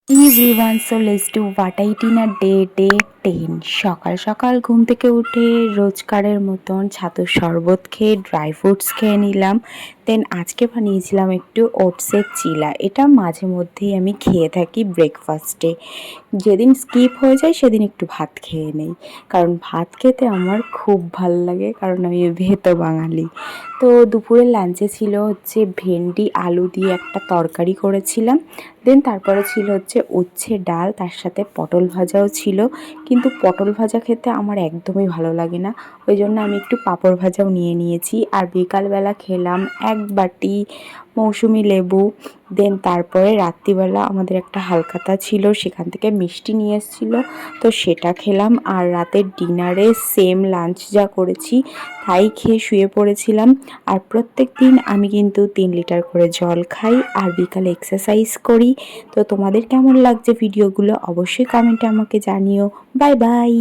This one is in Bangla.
Everyone, so let's do what I it in a day 10। সকাল সকাল ঘুম থেকে উঠে রোজকারের মতন ছাতুর শরবত খেয়ে ড্রাই ফ্রুটস খেয়ে নিলাম। দেন আজকে বানিয়েছিলাম একটু ওটসের চিলা। এটা মাঝে মধ্যেই আমি খেয়ে থাকি ব্রেকফাস্টে। যেদিন স্কিপ হয়ে যায় সেদিন একটু ভাত খেয়ে নেই, কারণ ভাত খেতে আমার খুব ভাল লাগে, কারণ আমি ভেতো বাঙালি। তো দুপুরের লাঞ্চে ছিল হচ্ছে ভেন্ডি আলু দিয়ে একটা তরকারি করেছিলাম। দেন তারপরে ছিল হচ্ছে উচ্ছে ডাল, তার সাথে পটল ভাজাও ছিল। কিন্তু পটল ভাজা খেতে আমার একদমই ভালো লাগে না, ওই জন্য আমি একটু পাঁপড় ভাজাও নিয়ে নিয়েছি। আর বিকালবেলা খেলাম এক বাটি মৌসুমি লেবু। দেন তারপরে রাত্রিবেলা আমাদের একটা হালখাতা ছিল, সেখান থেকে মিষ্টি নিয়ে এসেছিলো, তো সেটা খেলাম। আর রাতের ডিনারে সেম লাঞ্চ যা করেছি তাই খেয়ে শুয়ে পড়েছিলাম। আর প্রত্যেক দিন আমি কিন্তু 3 লিটার করে জল খাই আর বিকালে এক্সারসাইজ করি। তো তোমাদের কেমন লাগছে ভিডিওগুলো অবশ্যই কমেন্টে আমাকে জানিও। Bye bye.